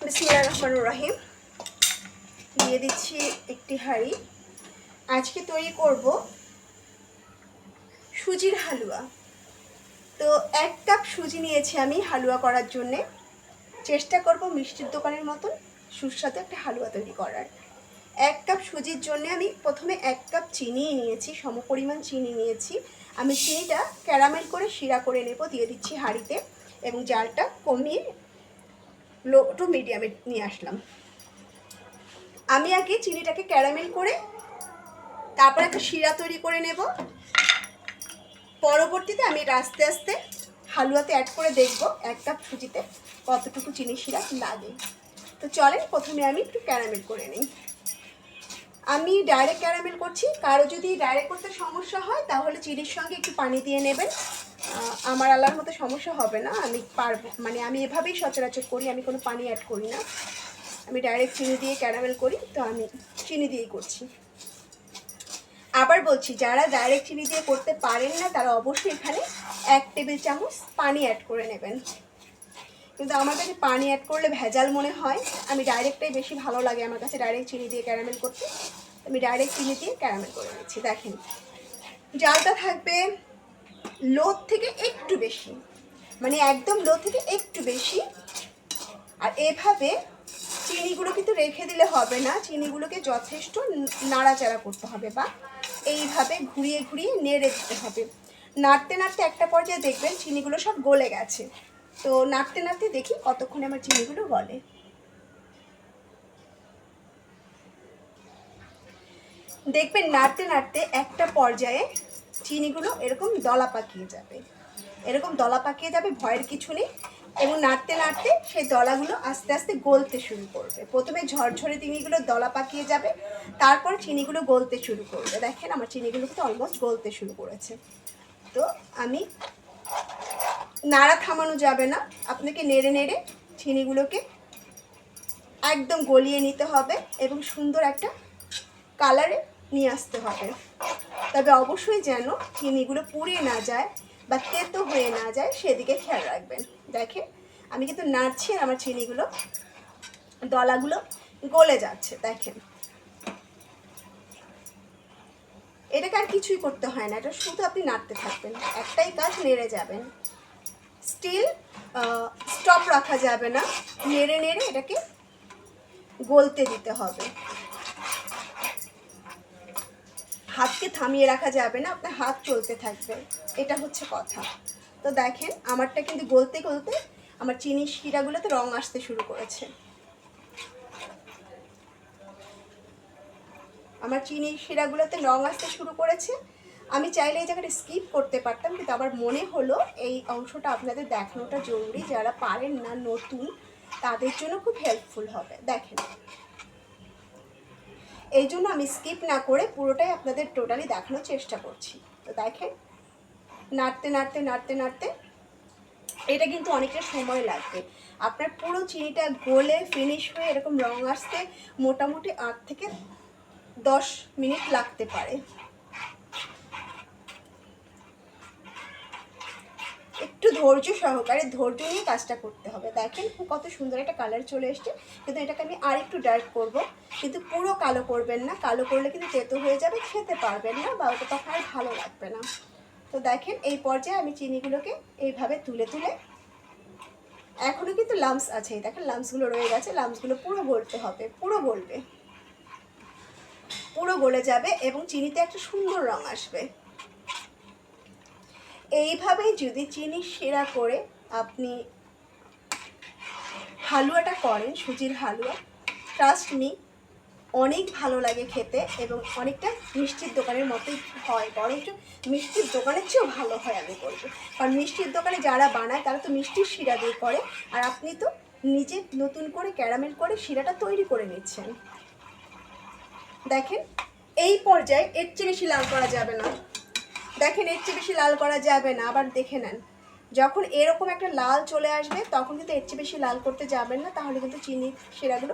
বিসমিল্লাহির রহমানির রহিম। দিয়ে দিচ্ছি একটি হাঁড়ি। আজকে তৈরি করব সুজির হালুয়া। তো 1 কাপ সুজি নিয়েছি আমি হালুয়া করার জন্যে। চেষ্টা করব মিষ্টির দোকানের মতন সুস্বাদু একটা হালুয়া তৈরি করার। 1 কাপ সুজির জন্য আমি প্রথমে 1 কাপ চিনি নিয়েছি, সমপরিমাণ চিনি নিয়েছি। আমি চিনিটা ক্যারামেল করে শিরা করে নেব। দিয়ে দিচ্ছি হাঁড়িতে এবং জালটা কমিয়ে লো টু মিডিয়ামে নিয়ে আসলাম। আমি আগে চিনিটাকে ক্যারামেল করে তারপর একটা শিরা তৈরি করে নেব। পরবর্তীতে আমি এটা আস্তে আস্তে হালুয়াতে অ্যাড করে দেখব 1 কাপ সুজিতে কতটুকু চিনি শিরা লাগে। তো চলেন প্রথমে আমি একটু ক্যারামেল করে নিই। আমি ডাইরেক্ট ক্যারামেল করছি। কারো যদি ডাইরেক্ট করতে সমস্যা হয় তাহলে চিনির সঙ্গে একটু পানি দিয়ে নেবেন। আমার আল্লাহর মতো সমস্যা হবে না, আমি পারবো। মানে আমি এভাবেই সচরাচর করি, আমি কোনো পানি অ্যাড করি না। আমি ডাইরেক্ট চিনি দিয়ে ক্যারামেল করি, তো আমি চিনি দিয়েই করছি। আবার বলছি, যারা ডাইরেক্ট চিনি দিয়ে করতে পারেন না তারা অবশ্যই এখানে 1 টেবিল চামচ পানি অ্যাড করে নেবেন। কিন্তু আমার কাছে পানি অ্যাড করলে ভেজাল মনে হয়, আমি ডাইরেক্টটাই বেশি ভালো লাগে আমার কাছে, ডাইরেক্ট চিনি দিয়ে ক্যারামেল করতে। আমি ডাইরেক্ট চিনি দিয়ে ক্যারামেল করে নিচ্ছি। দেখেন জালটা থাকবে লো থেকে একটু বেশি, মানে একদম লো থেকে একটু বেশি। আর এভাবে চিনিগুলো কিন্তু রেখে দিলে হবে না, চিনিগুলোকে যথেষ্ট নাড়াচাড়া করতে হবে বা এইভাবে ঘুরিয়ে ঘুরিয়ে নেড়ে দিতে হবে। নাড়তে নাড়তে একটা পর্যায়ে দেখবেন চিনিগুলো সব গলে গেছে। তো নাড়তে নাড়তে দেখি কতক্ষণে আমার চিনিগুলো গলে। দেখবেন নাড়তে নাড়তে একটা পর্যায়ে চিনিগুলো এরকম দলা পাকিয়ে যাবে, এরকম দলা পাকিয়ে যাবে, ভয়ের কিছু নেই। এবং নাড়তে নাড়তে সেই দলাগুলো আস্তে আস্তে গলতে শুরু করবে। প্রথমে ঝরঝরে চিনিগুলো দলা পাকিয়ে যাবে, তারপর চিনিগুলো গলতে শুরু করবে। দেখেন আমার চিনিগুলো কিন্তু অলমোস্ট গলতে শুরু করেছে। তো আমি নাড়া থামানো যাবে না, আপনাকে নেড়ে নেড়ে চিনিগুলোকে একদম গলিয়ে নিতে হবে এবং সুন্দর একটা কালারে নিয়ে আসতে হবে। তবে অবশ্যই যেন চিনিগুলো পুড়ে না যায় বা তেতো হয়ে না যায়, সেদিকে খেয়াল রাখবেন। দেখেন আমি কিন্তু নাড়ছি আর আমার চিনিগুলো দলাগুলো গলে যাচ্ছে। দেখেন এটাকে আর কিছুই করতে হয় না, এটা শুধু আপনি নাড়তে থাকবেন, একটাই কাজ, নেড়ে যাবেন। স্টিল স্টপ রাখা যাবে না, নেড়ে নেড়ে এটাকে গলতে দিতে হবে। হাতকে থামিয়ে রাখা যাবে না, আপনার হাত চলতে থাকবে, এটা হচ্ছে কথা। তো দেখেন আমারটা কিন্তু গলতে গলতে আমার চিনির শিরাগুলোতে রং আসতে শুরু করেছে। আমার চিনির শিরাগুলোতে রং আসতে শুরু করেছে। আমি চাইলে এই জায়গাটা স্কিপ করতে পারতাম, কিন্তু আমার মনে হলো এই অংশটা আপনাদের দেখানোটা জরুরি। যারা পারেন না, নতুন, তাদের জন্য খুব হেল্পফুল হবে। দেখেন এই জন্য আমি স্কিপ না করে পুরোটাই আপনাদের টোটালি দেখানোর চেষ্টা করছি। তো দেখেন নাড়তে নাড়তে নাড়তে নাড়তে এটা কিন্তু অনেকটা সময় লাগবে। আপনার পুরো চিনিটা গলে ফিনিশ হয়ে এরকম রং আসতে মোটামুটি 8 থেকে 10 মিনিট লাগতে পারে। একটু ধৈর্য সহকারে, ধৈর্য নিয়ে কাজটা করতে হবে। দেখেন কত সুন্দর একটা কালার চলে এসছে। কিন্তু এটাকে আমি আর একটু ডার্ক করব, কিন্তু পুরো কালো করবেন না, কালো করলে কিন্তু তেতো হয়ে যাবে, খেতে পারবেন না বা ওটা তখন আর ভালো লাগবে না। তো দেখেন এই পর্যায়ে আমি চিনিগুলোকে এইভাবে তুলে তুলে, এখনও কিন্তু লাম্পস আছে, দেখেন লাম্পসগুলো রয়ে গেছে, লাম্পসগুলো পুরো গলতে হবে, পুরো গলবে, পুরো গলে যাবে এবং চিনিতে একটা সুন্দর রং আসবে। এইভাবেই যদি চিনি শিরা করে আপনি হালুয়াটা করেন, সুজির হালুয়া, ট্রাস্ট মি অনেক ভালো লাগে খেতে এবং অনেকটা মিষ্টির দোকানের মতোই হয়, বরঞ্চ মিষ্টির দোকানের চেয়েও ভালো হয় আমি বলবো। কারণ মিষ্টির দোকানে যারা বানায় তারা তো মিষ্টির শিরা দিয়ে করে, আর আপনি তো নিজে নতুন করে ক্যারামেল করে শিরাটা তৈরি করে নিচ্ছেন। দেখেন এই পর্যায়ে এর চেয়ে বেশি লাল করা যাবে না। দেখেন এর চেয়ে বেশি লাল করা যাবে না। আবার দেখে নেন, যখন এরকম একটা লাল চলে আসবে তখন কিন্তু এর চেয়ে বেশি লাল করতে যাবেন না, তাহলে কিন্তু চিনির শিরাগুলো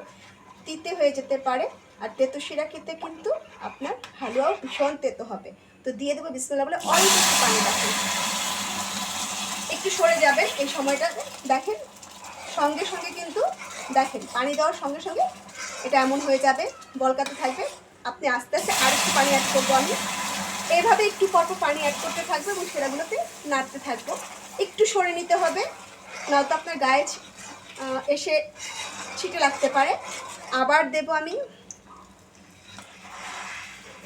তিতে হয়ে যেতে পারে। আর তেতো শিরা খেতে কিন্তু আপনার হালুয়াও ভীষণ তেতো হবে। তো দিয়ে দেবো বিসমিল্লাহ বলে অল্প একটু পানি। দেখেন একটু সরে যাবেন এই সময়টা। দেখেন সঙ্গে সঙ্গে কিন্তু দেখেন পানি দেওয়ার সঙ্গে সঙ্গে এটা এমন হয়ে যাবে, বলকাতে থাকবে। আপনি আস্তে আস্তে আর একটু পানি অ্যাড করবো আমি। এইভাবে একটু পরপর পানি অ্যাড করতে থাকবো এবং শিরাগুলোতে নাড়তে থাকবো। একটু সরে নিতে হবে, নয়তো আপনার গায়ে এসে ছিটে লাগতে পারে। আবার দেবো আমি।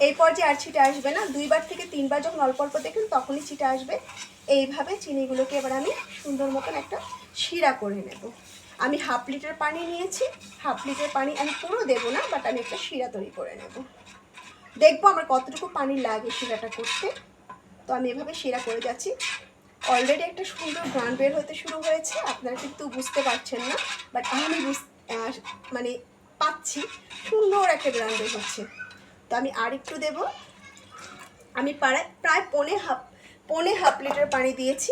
এই পর্যায়ে আর ছিটে আসবে না, 2বার থেকে 3বার যখন অল্প অল্প দেখুন তখনই ছিটে আসবে। এইভাবে চিনিগুলোকে এবার আমি সুন্দর মতন একটা শিরা করে নেব। আমি 1/2 লিটার পানি নিয়েছি, 1/2 লিটার পানি আমি পুরো দেবো না, বাট আমি একটা শিরা তৈরি করে নেব। দেখবো আমার কতটুকু পানি লাগে শিরাটা করতে। তো আমি এভাবে শিরা করে যাচ্ছি। অলরেডি একটা সুন্দর গ্রান বের হতে শুরু হয়েছে, আপনারা কিন্তু বুঝতে পারছেন না, বাট আমি মানে পাচ্ছি সুন্দর একটা গ্রান বের হচ্ছে। তো আমি আর একটু দেবো। আমি প্রায় পৌনে হাফ লিটার পানি দিয়েছি।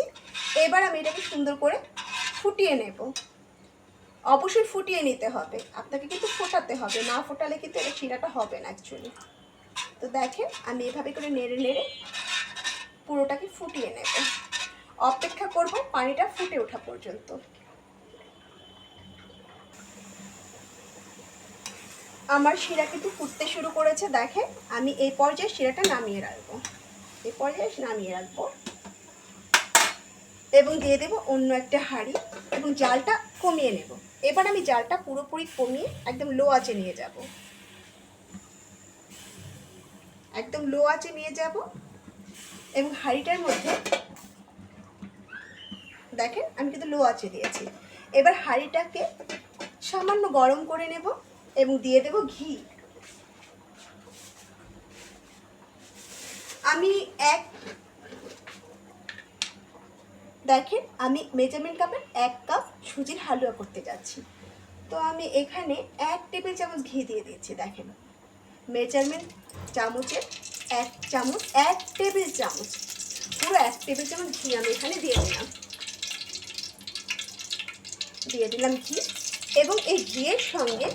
এবার আমি এটাকে সুন্দর করে ফুটিয়ে নেব। অবশ্যই ফুটিয়ে নিতে হবে, আপনাকে কিন্তু ফোটাতে হবে, না ফোটালে কিন্তু এটা শিরাটা হবে না অ্যাকচুয়ালি। তো দেখেন আমি এভাবে করে নেড়ে নেড়ে পুরোটাকে ফুটিয়ে নেব। অপেক্ষা করব পানিটা ফুটে ওঠা পর্যন্ত। আমার শিরা কিন্তু ফুটতে শুরু করেছে, দেখেন। আমি এই পর্যায়ে শিরাটা নামিয়ে রাখবো, এই পর্যায়ে নামিয়ে রাখবো এবং দিয়ে দেবো অন্য একটা হাঁড়ি এবং জালটা কমিয়ে নেব। এবার আমি জালটা পুরোপুরি কমিয়ে একদম লো আঁচে নিয়ে যাব, একদম লো আঁচে নিয়ে যাব। এবং হাঁড়িটার মধ্যে দেখেন আমি কিন্তু লো আঁচে দিয়েছি। এবার হাঁড়িটাকে সামান্য গরম করে নেব এবং দিয়ে দেব ঘি। আমি দেখেন আমি মেজারমেন্ট কাপের 1 কাপ সুজির হালুয়া করতে যাচ্ছি। তো আমি এখানে 1 টেবিল চামচ ঘি দিয়ে দিচ্ছি। দেখেন মেজারমেন্ট চামচের 1 চামচ, 1 টেবিল চামচ, পুরো 1 টেবিল চামচ ঘি আমি এখানে দিয়ে দিলাম ঘি। এবং এই ঘিয়ের সঙ্গে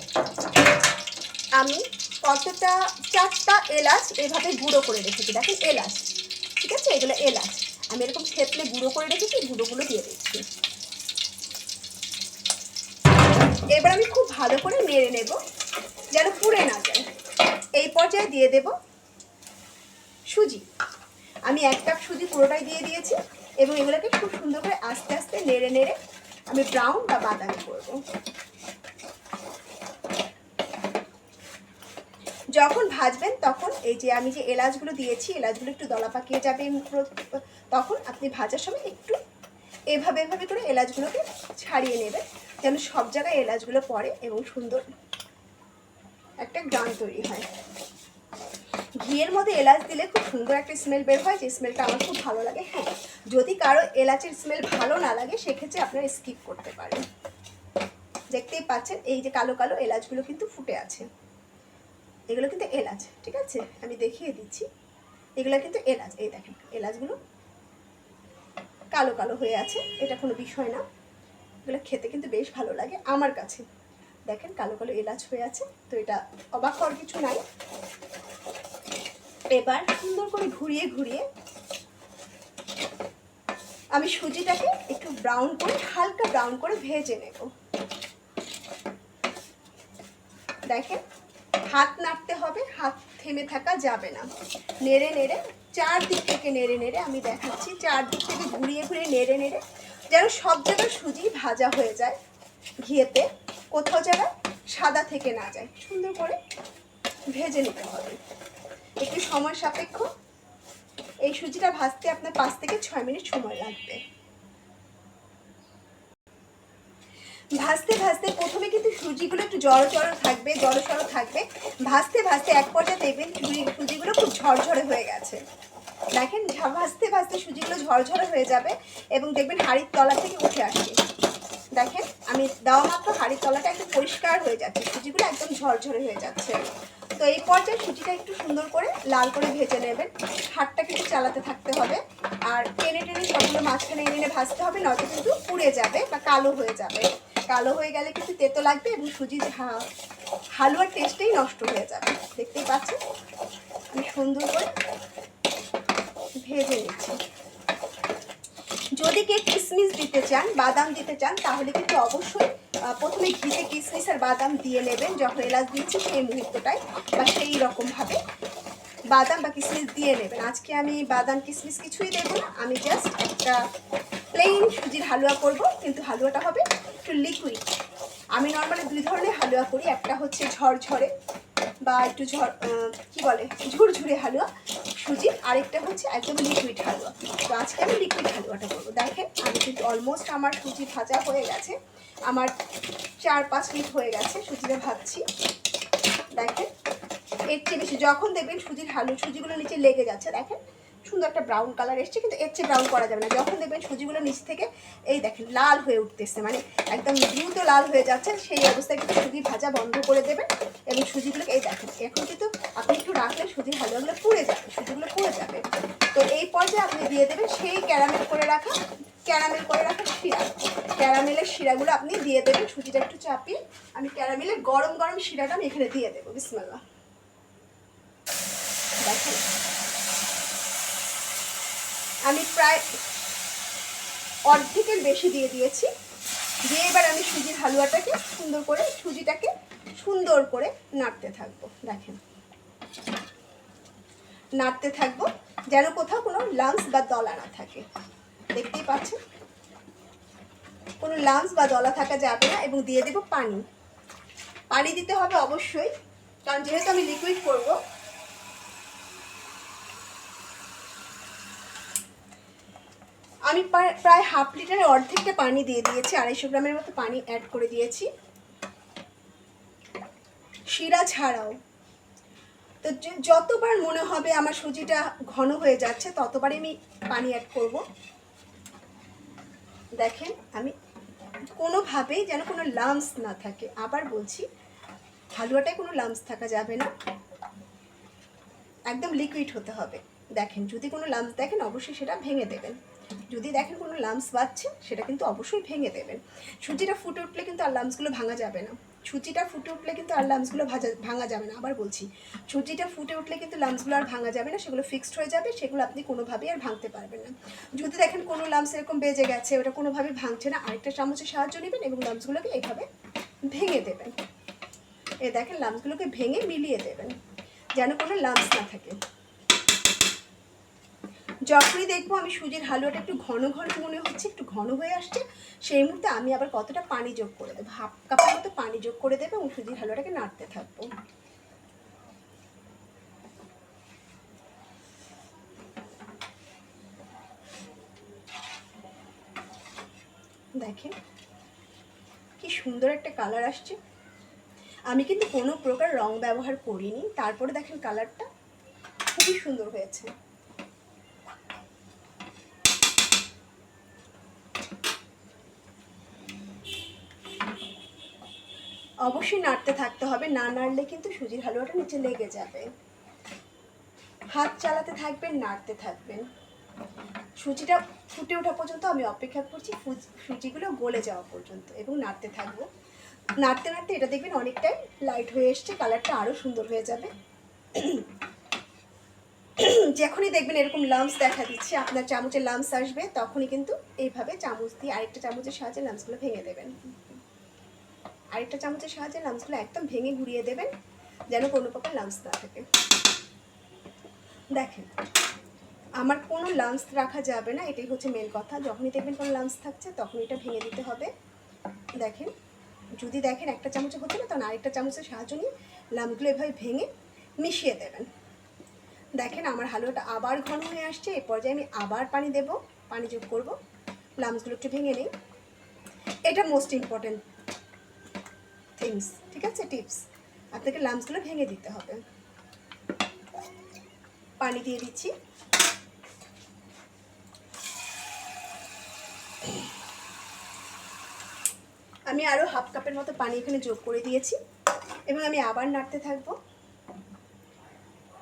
আমি কতটা 4টা এলাচ এভাবে গুঁড়ো করে রেখেছি। দেখেন এলাচ, ঠিক আছে, এগুলো এলাচ আমি এরকম থেতলে গুঁড়ো করে রেখেছি, গুঁড়োগুলো দিয়ে দিচ্ছি। এবার আমি খুব ভালো করে নেড়ে নেব যেন পুড়ে না যায়। এই পর্যায়ে দিয়ে দেব সুজি। আমি 1 কাপ সুজি পুরোটাই দিয়ে দিয়েছি এবং এগুলোকে খুব সুন্দর করে আস্তে আস্তে নেড়ে নেড়ে আমি ব্রাউন বা বাদামি করব। যখন ভাজবেন তখন এই যে আমি যে এলাচগুলো দিয়েছি, এলাচগুলো একটু দলা পাকিয়ে যাবে, তখন আপনি ভাজার সময় একটু এভাবে করে এলাচগুলোকে ছাড়িয়ে নেবেন যেন সব জায়গায় এলাচগুলো পড়ে এবং সুন্দর একটা গ্রান তৈরি হয়। ঘিয়ের মধ্যে এলাচ দিলে খুব সুন্দর একটা স্মেল বের হয়, যে স্মেলটা আমার খুব ভালো লাগে। হ্যাঁ, যদি কারো এলাচের স্মেল ভালো না লাগে সেক্ষেত্রে আপনারা স্কিপ করতে পারেন। দেখতেই পাচ্ছেন এই যে কালো কালো এলাচগুলো কিন্তু ফুটে আছে, এগুলো কিন্তু এলাচ, ঠিক আছে, আমি দেখিয়ে দিচ্ছি। এগুলো কিন্তু এলাচ, এই দেখেন এলাচগুলো কালো কালো হয়ে আছে, এটা কোনো বিষয় না, এগুলো খেতে কিন্তু বেশ ভালো লাগে আমার কাছে। দেখেন কালো কালো এলাচ হয়ে আছে, তো এটা অবাক হওয়ার কিছু নাই। এবার সুন্দর করে ঘুরিয়ে ঘুরিয়ে আমি সুজিটাকে একটু ব্রাউন করে, হালকা ব্রাউন করে ভেজে নেব। দেখেন হাত নাড়তে হবে, হাত থেমে থাকা যাবে না, নেড়ে নেড়ে চারদিক থেকে নেড়ে নেড়ে আমি দেখাচ্ছি, চারদিক থেকে ঘুরিয়ে ঘুরিয়ে নেড়ে নেড়ে যেন সব জায়গায় সুজি ভাজা হয়ে যায় ঘিয়েতে, কোথাও জায়গায় সাদা থেকে না যায়, সুন্দর করে ভেজে নিতে হবে। একটু সময় সাপেক্ষ, এই সুজিটা ভাজতে আপনার 5 থেকে 6 মিনিট সময় লাগবে। ভাজতে ভাজতে প্রথমে কিন্তু সুজিগুলো একটু জড়ো থাকবে, ভাজতে ভাজতে এক পর্যায়ে দেখবেন সুজিগুলো খুব ঝরঝরে হয়ে গেছে। দেখেন ভাজতে ভাজতে সুজিগুলো ঝরঝরে হয়ে যাবে এবং দেখবেন হাঁড়ির তলা থেকে উঠে আসবে। দেখেন আমি দেওয়া মাত্র হাঁড়ির তলাটা একদম পরিষ্কার হয়ে যাচ্ছে, সুজিগুলো একদম ঝরঝরে হয়ে যাচ্ছে। তো এই পর্যায়ে সুজিটা একটু সুন্দর করে লাল করে ভেজে নেবেন, হাতটা কিন্তু চালাতে থাকতে হবে, আর টেনে টেনে সবগুলো মাঝখানে এনে ভাজতে হবে, নয়তো কিন্তু পুড়ে যাবে বা কালো হয়ে যাবে। কালো হয়ে গেলে কিন্তু তেতো লাগবে এবং সুজির হালুয়ার টেস্টেই নষ্ট হয়ে যাবে। দেখতেই পাচ্ছেন আমি সুন্দর করে ভেজে নিচ্ছি। যদি কেউ কিশমিশ দিতে চান, বাদাম দিতে চান, তাহলে কিন্তু অবশ্যই প্রথমে ঘিতে কিশমিশ আর বাদাম দিয়ে নেবেন যখন এলাচ দিয়েছি সেই মুহূর্তটায়, বা সেই রকমভাবে বাদাম বা কিশমিশ দিয়ে নেবেন। আজকে আমি বাদাম কিশমিশ কিছুই দেবো না, আমি জাস্ট একটা প্লেন সুজির হালুয়া করব, কিন্তু হালুয়াটা হবে একটু লিকুইড। আমি নর্মালি দুই ধরনের হালুয়া করি, একটা হচ্ছে ঝরঝরে বা একটু কি বলে ঝুরঝুরে হালুয়া সুজির, আরেকটা হচ্ছে একদম লিকুইড হালুয়া। তো আজকে আমি লিকুইড হালুয়াটা করবো। দেখেন আমি কিন্তু অলমোস্ট আমার সুজি ভাজা হয়ে গেছে, আমার 4-5 মিনিট হয়ে গেছে সুজিটা ভাজছি। দেখেন এর চেয়ে বেশি যখন দেখবেন সুজিগুলো নিচে লেগে যাচ্ছে, দেখেন সুন্দর একটা ব্রাউন কালার এসছে, কিন্তু এর চেয়ে ব্রাউন করা যাবে না। যখন দেখবেন সুজিগুলো নিচ থেকে এই দেখেন লাল হয়ে উঠতেছে, মানে একদম দ্রুত লাল হয়ে যাচ্ছে, সেই অবস্থায় কিন্তু সুজি ভাজা বন্ধ করে দেবেন এবং সুজিগুলোকে এই দেখেন এখন কিন্তু আপনি একটু রাখলে সুজির হালুয়াগুলো পুড়ে যাবে, সুজিগুলো পুড়ে যাবে। তো এই পর্যায়ে আপনি দিয়ে দেবেন সেই ক্যারামেল করে রাখা শিরা, ক্যারামেলের শিরাগুলো আপনি দিয়ে দেবেন। সুজিটা একটু চাপিয়ে আমি ক্যারামেলের গরম গরম শিরাটা আমি এখানে দিয়ে দেবো। বিসমিল্লাহ। দেখেন আমি প্রায় অর্ধেকের বেশি দিয়ে দিয়েছি, দিয়ে এবার আমি সুজির হালুয়াটাকে সুজিটাকে সুন্দর করে নাড়তে থাকবো। দেখেন নাড়তে থাকবো যেন কোথাও কোনো লাম্পস বা দলা না থাকে। দেখতেই পাচ্ছেন কোনো লাম্পস বা দলা থাকা যাবে না। এবং দিয়ে দেবো পানি দিতে হবে অবশ্যই, কারণ যেহেতু আমি লিকুইড করব। আমি প্রায় হাফ লিটারের অর্ধেকটা পানি দিয়ে দিয়েছি, 250 গ্রামের মতো পানি অ্যাড করে দিয়েছি শিরা ছাড়াও। তো যতবার মনে হবে আমার সুজিটা ঘন হয়ে যাচ্ছে ততবারই আমি পানি অ্যাড করব। দেখেন আমি কোনোভাবেই যেন কোনো লাম্পস না থাকে, আবার বলছি হালুয়াটায় কোনো লাম্পস থাকা যাবে না, একদম লিকুইড হতে হবে। দেখেন যদি কোনো লাম্পস দেখেন অবশ্যই সেটা ভেঙে দেবেন, যদি দেখেন কোনো লাম্পস বাজছে সেটা কিন্তু অবশ্যই ভেঙে দেবেন। সুজিটা ফুটে উঠলে কিন্তু আর লাম্পসগুলো ভাঙা যাবে না, সুজিটা ফুটে উঠলে কিন্তু আর লাম্পসগুলো ভাঙা যাবে না। আবার বলছি সুজিটা ফুটে উঠলে কিন্তু লাম্পসগুলো আর ভাঙা যাবে না, সেগুলো ফিক্সড হয়ে যাবে, সেগুলো আপনি কোনোভাবেই আর ভাঙতে পারবেন না। যদি দেখেন কোনো লাম্পস এরকম বেজে গেছে, ওটা কোনোভাবেই ভাঙছে না, আরেকটা চামচের সাহায্য নেবেন এবং লাম্পসগুলোকে এইভাবে ভেঙে দেবেন। এই দেখেন লাম্পসগুলোকে ভেঙে মিলিয়ে দেবেন যেন কোনো লাম্পস না থাকে। যখনই দেখবো আমি সুজির হালুয়াটা একটু ঘন ঘন মনে হচ্ছে, একটু ঘন হয়ে আসছে, সেই মুহূর্তে আমি আবার কতটা পানি যোগ করে দেবো, হাফ কাপের মতো পানি যোগ করে দেবো এবং সুজির হালুয়াটাকে নাড়তে থাকবো। দেখেন কি সুন্দর একটা কালার আসছে। আমি কিন্তু কোনো প্রকার রং ব্যবহার করিনি, তারপরে দেখেন কালারটা খুবই সুন্দর হয়েছে। অবশ্যই নাড়তে থাকতে হবে, না নাড়লে কিন্তু সুজির হালুয়াটা নিচে লেগে যাবে। হাত চালাতে থাকবেন, নাড়তে থাকবেন। সুজিটা ফুটে ওঠা পর্যন্ত আমি অপেক্ষা করছি, সুজিগুলো গলে যাওয়া পর্যন্ত, এবং নাড়তে থাকবো। নাড়তে নাড়তে এটা দেখবেন অনেকটাই লাইট হয়ে এসছে, কালারটা আরও সুন্দর হয়ে যাবে। যখনই দেখবেন এরকম লাম্পস দেখা দিচ্ছে, আপনার চামচের লাম্পস আসবে, তখনই কিন্তু এইভাবে চামচ দিয়ে আরেকটা চামচের সাহায্যে লাম্পসগুলো ভেঙে দেবেন। আরেকটা চামচের সাহায্যে লাম্পসগুলো একদম ভেঙে ঘুরিয়ে দেবেন যেন কোনো প্রকার লাম্পস না থাকে। দেখেন আমার কোনো লাম্পস রাখা যাবে না, এটাই হচ্ছে মেন কথা। যখনই দেখবেন কোনো লাম্পস থাকছে তখন এটা ভেঙে দিতে হবে। দেখেন যদি দেখেন একটা চামচে হচ্ছে না, তখন আরেকটা চামচের সাহায্য নিয়ে লাম্পসগুলো এভাবে ভেঙে মিশিয়ে দেবেন। দেখেন আমার হালুয়াটা আবার ঘন হয়ে আসছে, এই পর্যায়ে আমি আবার পানি দেব, পানি যোগ করব, লাম্পসগুলো একটু ভেঙে নিই। এটা মোস্ট ইম্পর্টেন্ট থিংস, ঠিক আছে, টিপস। আপনাকে লাম্পসগুলো ভেঙে দিতে হবে। পানি দিয়ে দিচ্ছি। আমি আরও হাফ কাপের মতো পানি এখানে যোগ করে দিয়েছি এবং আমি আবার নাড়তে থাকবো।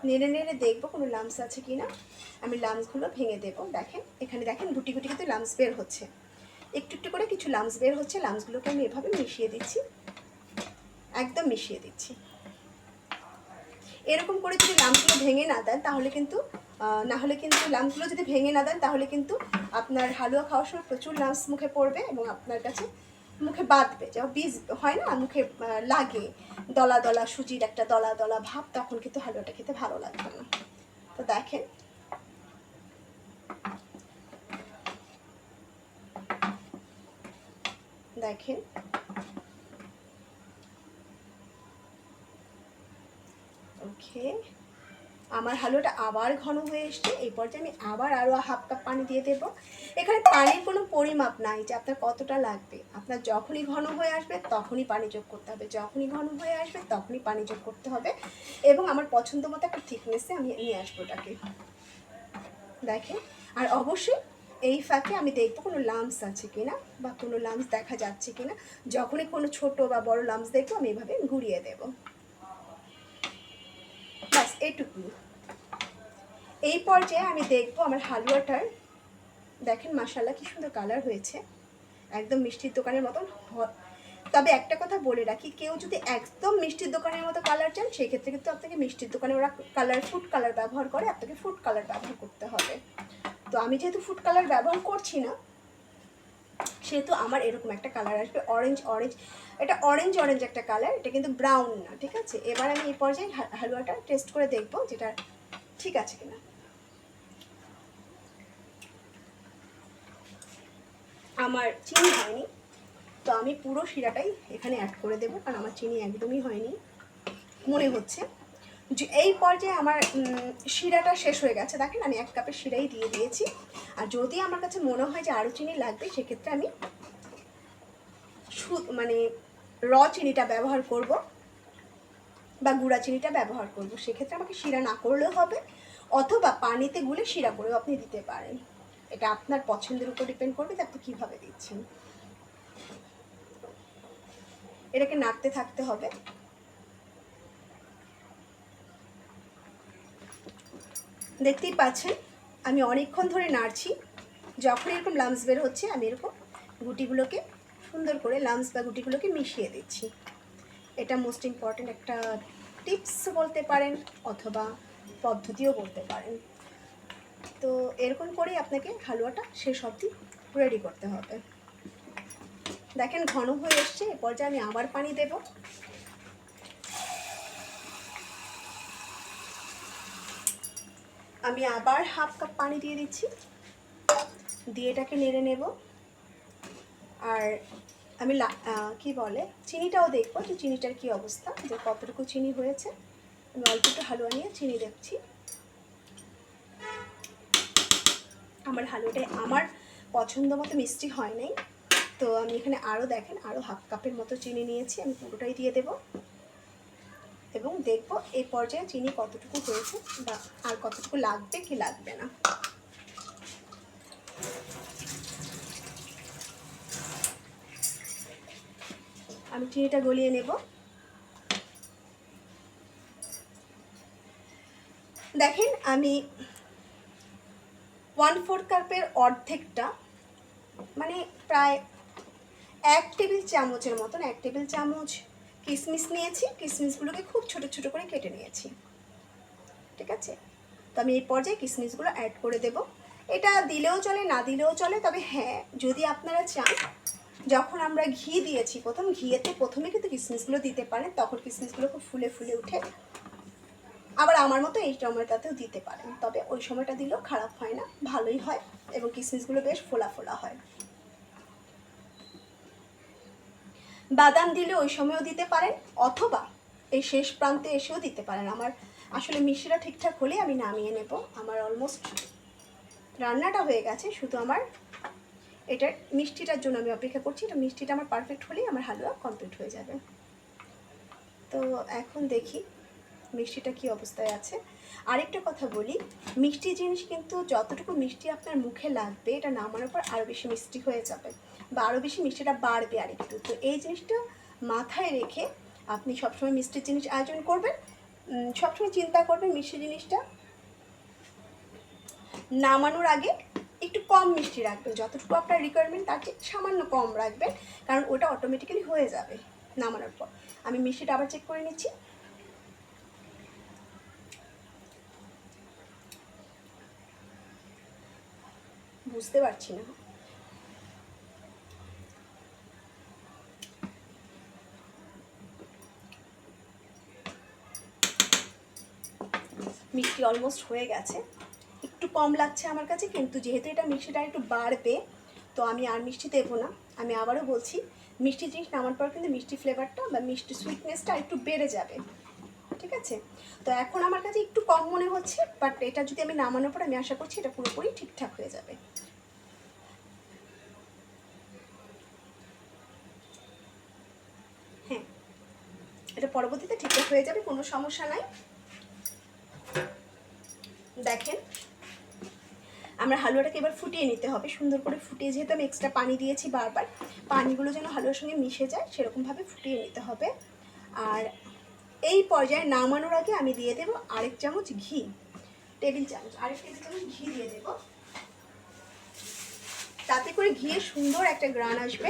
নেড়ে নেড়ে দেখবো কোনো লাম্পস আছে কি না, আমি লাম্পসগুলো ভেঙে দেবো। দেখেন এখানে দেখেন গুটি গুটি কিন্তু লাম্পস বের হচ্ছে, একটু একটু করে কিছু লাম্পস বের হচ্ছে। লাম্পসগুলোকে আমি এভাবে মিশিয়ে দিচ্ছি, একদম মিশিয়ে দিচ্ছি। এরকম করে যদি লাম্পসগুলো ভেঙে না দেন তাহলে কিন্তু লাম্পসগুলো যদি ভেঙে না দেন তাহলে কিন্তু আপনার হালুয়া খাওয়ার সময় প্রচুর লাম্পস মুখে পড়বে এবং আপনার কাছে মুখে বাঁধবে, যা বীজ হয় না মুখে লাগে, দলা দলা সুজির একটা দলা দলা ভাব, তখন কিন্তু হালুয়াটা খেতে ভালো লাগবে না। তো দেখেন দেখেন ওকে, আমার হালুয়াটা আবার ঘন হয়ে এসছে। এই পর্যায়ে আমি আবার আরও হাফ কাপ পানি দিয়ে দেবো। এখানে পানির কোনো পরিমাপ নাই যে আপনার কতটা লাগবে, আপনার যখনই ঘন হয়ে আসবে তখনই পানি যোগ করতে হবে, যখনই ঘন হয়ে আসবে তখনই পানি যোগ করতে হবে। এবং আমার পছন্দ মতো একটা থিকনেসে আমি নিয়ে আসবো ওটাকে, দেখেন। আর অবশ্যই এই ফাঁকে আমি দেখবো কোনো লাম্পস আছে কিনা বা কোনো লাম্পস দেখা যাচ্ছে কিনা। যখনই কোনো ছোট বা বড় লাম্পস দেখবো আমি এভাবে ঘুরিয়ে দেবো, ব্যাস এইটুকুই। এই পর্যায়ে আমি দেখবো আমার হালুয়াটার, দেখেন মাশাআল্লাহ কি সুন্দর কালার হয়েছে, একদম মিষ্টির দোকানের মতন। তবে একটা কথা বলে রাখি, কেউ যদি একদম মিষ্টির দোকানের মতো কালার চান সেক্ষেত্রে কিন্তু আপনাকে মিষ্টির দোকানে ওরা কালার ফুড কালার ব্যবহার করে, আপনাকে ফুড কালার ব্যবহার করতে হবে। তো আমি যেহেতু ফুড কালার ব্যবহার করছি না সেহেতু আমার এরকম একটা কালার আসবে, অরেঞ্জ অরেঞ্জ, এটা অরেঞ্জ অরেঞ্জ একটা কালার, এটা কিন্তু ব্রাউন না, ঠিক আছে। এবার আমি এই পর্যায়ে হালুয়াটা টেস্ট করে দেখবো যেটা ঠিক আছে কিনা। আমার চিনি হয়নি, তো আমি পুরো শিরাটাই এখানে অ্যাড করে দেবো, কারণ আমার চিনি একদমই হয়নি মনে হচ্ছে। যে এই পর্যায়ে আমার শিরাটা শেষ হয়ে গেছে, দেখেন আমি 1 কাপের শিরাই দিয়ে দিয়েছি। আর যদি আমার কাছে মনে হয় যে আরও চিনি লাগবে সেক্ষেত্রে আমি মানে র চিনিটা ব্যবহার করব বা গুঁড়া চিনিটা ব্যবহার করব, সেক্ষেত্রে আমাকে শিরা না করলেও হবে, অথবা পানিতে গুলে শিরা করেও আপনি দিতে পারেন। এটা আপনার পছন্দের উপর ডিপেন্ড করবে যে আপনি কীভাবে দিচ্ছেন। এটাকে নাড়তে থাকতে হবে। দেখতেই পাচ্ছেন আমি অনেকক্ষণ ধরে নাড়ছি, যখন এরকম লাম্পস বের হচ্ছে আমি এরকম গুটিগুলোকে সুন্দর করে লাম্পস বা গুটিগুলোকে মিশিয়ে দিচ্ছি। এটা মোস্ট ইম্পর্ট্যান্ট একটা টিপস বলতে পারেন অথবা পদ্ধতিও বলতে পারেন। তো এরকম করেই আপনাকে হালুয়াটা শেষ অবধি রেডি করতে হবে। দেখেন ঘন হয়ে এসছে, এ পর্যায়ে আমি আবার পানি দেব। আমি আবার হাফ কাপ পানি দিয়ে দিচ্ছি, দিয়ে এটাকে নেড়ে নেব। আর আমি কি বলে চিনিটাও দেখবো যে চিনিটার কি অবস্থা, যে কতটুকু চিনি হয়েছে। আমি অল্প একটু হালুয়া নিয়ে চিনি দেখছি। আমার হালুয়াটাই আমার পছন্দ মতো মিষ্টি হয় নাই, তো আমি এখানে আরও দেখেন আরও হাফ কাপের মতো চিনি নিয়েছি, আমি পুরোটাই দিয়ে দেব এবং দেখব এই পর্যায়ে চিনি কতটুকু হয়েছে বা আর কতটুকু লাগবে কি লাগবে না। আমি চিনিটা গলিয়ে নেব। দেখেন আমি 1/4 কাপের অর্ধেকটা, মানে প্রায় 1 টেবিল চামচের মতন, 1 টেবিল চামচ কিশমিশ নিয়েছি। কিশমিশগুলোকে খুব ছোট ছোট করে কেটে নিয়েছি, ঠিক আছে। তো আমি এই পর্যায়ে কিশমিশগুলো অ্যাড করে দেব। এটা দিলেও চলে না দিলেও চলে, তবে হ্যাঁ যদি আপনারা চান, যখন আমরা ঘি দিয়েছি ঘিয়েতে প্রথমে কিন্তু কিশমিশগুলো দিতে পারেন, তখন কিশমিশগুলো খুব ফুলে ফুলে উঠে। আবার আমার মতো এই সময়টাতেও দিতে পারেন, তবে ওই সময়টা দিলেও খারাপ হয় না, ভালোই হয় এবং কিশমিশগুলো বেশ ফোলা ফোলা হয়। বাদাম দিলে ওই সময়ও দিতে পারেন, অথবা এই শেষ প্রান্তে এসেও দিতে পারেন। আমার আসলে মিষ্টিটা ঠিকঠাক হলে আমি নামিয়ে নেব। আমার অলমোস্ট রান্নাটা হয়ে গেছে, শুধু আমার এটার মিষ্টিটার জন্য আমি অপেক্ষা করছি। এটা মিষ্টিটা আমার পারফেক্ট হলেই আমার হালুয়া কমপ্লিট হয়ে যাবে। তো এখন দেখি মিষ্টিটা কি অবস্থায় আছে। আরেকটা কথা বলি, মিষ্টি জিনিস কিন্তু যতটুকু মিষ্টি আপনার মুখে লাগবে এটা নামানোর পর আরও বেশি মিষ্টি হয়ে যাবে বা আরও বেশি মিষ্টিটা বাড়বে আরেকটু। তো এই জিনিসটা মাথায় রেখে আপনি সবসময় মিষ্টির জিনিস আয়োজন করবেন। সবসময় চিন্তা করবেন মিষ্টি জিনিসটা নামানোর আগে একটু কম মিষ্টি রাখবেন, যতটুকু আপনার রিকোয়ারমেন্ট তার চেয়ে সামান্য কম রাখবেন, কারণ ওটা অটোমেটিক্যালি হয়ে যাবে নামানোর পর। আমি মিষ্টিটা আবার চেক করে নিচ্ছি। বুঝতে পারছি না, মিষ্টি অলমোস্ট হয়ে গেছে, একটু কম লাগছে আমার কাছে, কিন্তু যেহেতু এটা মিষ্টিটা একটু বাড়বে তো আমি আর মিষ্টি দেবো না। আমি আবারও বলছি, মিষ্টি জিনিস নামার পর কিন্তু মিষ্টি ফ্লেভারটা বা মিষ্টি সুইটনেসটা একটু বেড়ে যাবে, ঠিক আছে? তো এখন আমার কাছে একটু কম মনে হচ্ছে, বাট এটা যদি আমি নামানোর পর আমি আশা করছি এটা পুরোপুরি ঠিকঠাক হয়ে যাবে। হ্যাঁ, এটা পরবর্তীতে ঠিকঠাক হয়ে যাবে, কোনো সমস্যা নাই। দেখেন, আমরা হালুয়াটাকে এবার ফুটিয়ে নিতে হবে, সুন্দর করে ফুটিয়ে, যেহেতু আমি এক্সট্রা পানি দিয়েছি বারবার, পানিগুলো যেন হালুয়ার সঙ্গে মিশে যায় সেরকমভাবে ফুটিয়ে নিতে হবে। আর এই পর্যায়ে নামানোর আগে আমি দিয়ে দেবো আরেক চামচ ঘি, টেবিল চামচ, আরেক টেবিল চামচ ঘি দিয়ে দেবো। তাতে করে ঘিয়ের সুন্দর একটা গ্রান আসবে।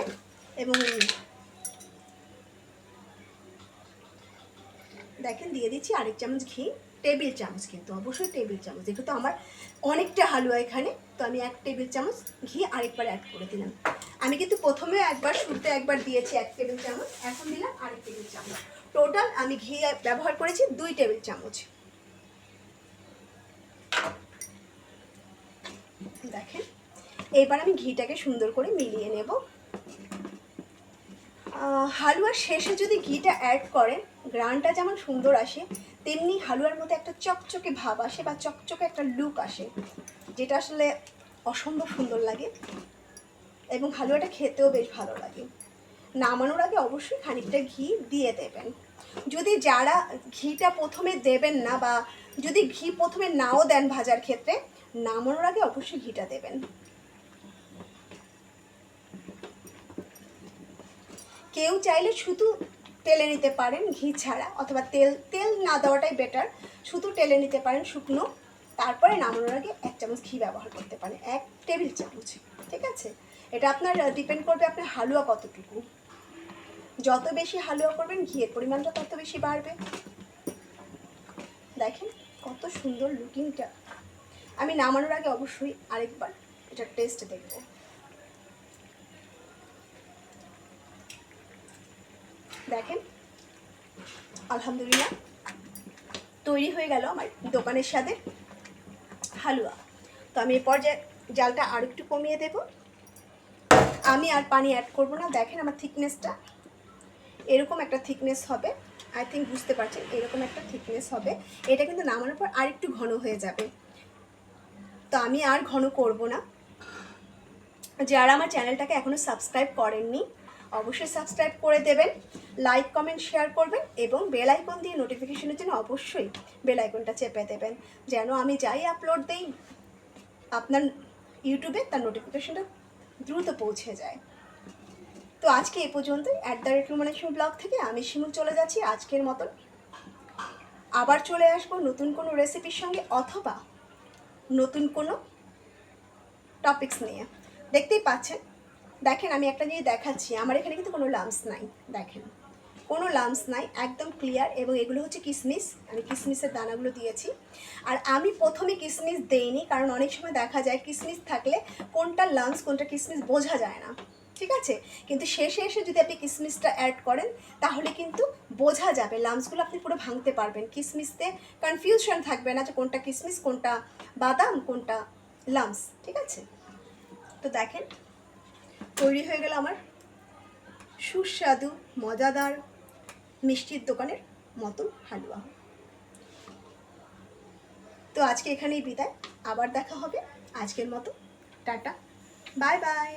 এবং দেখেন দিয়ে দিচ্ছি আরেক চামচ ঘি, টেবিল চামচ, কিন্তু অবশ্যই টেবিল চামচ, যেহেতু আমার অনেকটা হালুয়া এখানে, তো আমি 1 টেবিল চামচ ঘি আরেকবার অ্যাড করে দিলাম। আমি কিন্তু প্রথমে একবার শুরুতে একবার দিয়েছি 1 টেবিল চামচ, এখন দিলাম আরেক টেবিল চামচ, টোটাল আমি ঘি ব্যবহার করেছি 2 টেবিল চামচ। দেখেন, এবার আমি ঘিটাকে সুন্দর করে মিলিয়ে নেব। হালুয়ার শেষে যদি ঘিটা অ্যাড করেন, গ্রানটা যেমন সুন্দর আসে, তেমনি হালুয়ার মধ্যে একটা চকচকে ভাব আসে বা চকচকে একটা লুক আসে, যেটা আসলে অসম্ভব সুন্দর লাগে এবং হালুয়াটা খেতেও বেশ ভালো লাগে। নামানোর আগে অবশ্যই খানিকটা ঘি দিয়ে দেবেন। যদি যারা ঘিটা প্রথমে দেবেন না, বা যদি ঘি প্রথমে নাও দেন ভাজার ক্ষেত্রে, নামানোর আগে অবশ্যই ঘিটা দেবেন। কেউ চাইলে শুধু তেলে নিতে পারেন ঘি ছাড়া, অথবা তেল না দেওয়াটাই বেটার, শুধু তেলে নিতে পারেন শুকনো, তারপরে নামানোর আগে 1 চামচ ঘি ব্যবহার করতে পারেন, 1 টেবিল চামচ, ঠিক আছে? এটা আপনার ডিপেন্ড করবে আপনার হালুয়া কতটুকু। যত বেশি হালুয়া করবেন ঘিয়ের পরিমাণটা তত বেশি বাড়বে। দেখেন কত সুন্দর লুকিংটা। আমি নামানোর আগে অবশ্যই আরেকবার এটা টেস্ট দেখব। দেখেন, আলহামদুলিল্লাহ তৈরি হয়ে গেল আমার দোকানের স্বাদের হালুয়া। তো আমি এরপর যে জালটা আর একটু কমিয়ে দেব, আমি আর পানি অ্যাড করব না। দেখেন আমার থিকনেসটা এরকম একটা থিকনেস হবে, আই থিঙ্ক বুঝতে পারছেন, এরকম একটা থিকনেস হবে। এটা কিন্তু নামানোর পর আর একটু ঘন হয়ে যাবে, তো আমি আর ঘন করব না। যারা আমার চ্যানেলটাকে এখনও সাবস্ক্রাইব করেননি অবশ্যই সাবস্ক্রাইব করে দেবেন, লাইক কমেন্ট শেয়ার করবেন এবং বেল আইকন দিয়ে নোটিফিকেশনের জন্য অবশ্যই বেল আইকনটা চেপে দেবেন, যেন আমি যাই আপলোড দেই আপনার ইউটিউবে তার নোটিফিকেশনটা দ্রুত পৌঁছে যায়। তো আজকে এ পর্যন্তই। @রুমানাশিমু ব্লগ থেকে আমি শিমুল চলে যাচ্ছি আজকের মতন। আবার চলে আসবো নতুন কোনো রেসিপির সঙ্গে, অথবা নতুন কোনো টপিকস নিয়ে। দেখতেই পাচ্ছেন, দেখেন আমি একটা জিনিস দেখাচ্ছি, আমার এখানে কিন্তু কোনো লামস নাই, দেখেন কোনো লামস নাই, একদম ক্লিয়ার। এবং এগুলো হচ্ছে কিশমিশ, আমি কিশমিশের দানাগুলো দিয়েছি। আর আমি প্রথমে কিশমিশ দেইনি, কারণ অনেক সময় দেখা যায় কিশমিশ থাকলে কোনটা লামস কোনটা কিশমিশ বোঝা যায় না, ঠিক আছে? কিন্তু শেষে এসে যদি আপনি কিশমিশটা অ্যাড করেন তাহলে কিন্তু বোঝা যাবে, লামসগুলো আপনি পুরো ভাঙতে পারবেন, কিশমিশতে কনফিউশন থাকবে না যে কোনটা কিশমিশ কোনটা বাদাম কোনটা লামস, ঠিক আছে? তো দেখেন তৈরি হয়ে গেল আমার সুস্বাদু মজাদার মিষ্টির দোকানের মতন হালুয়া। তো আজকে এখানেই বিদায়, আবার দেখা হবে, আজকের মতো টাটা, বাই বাই।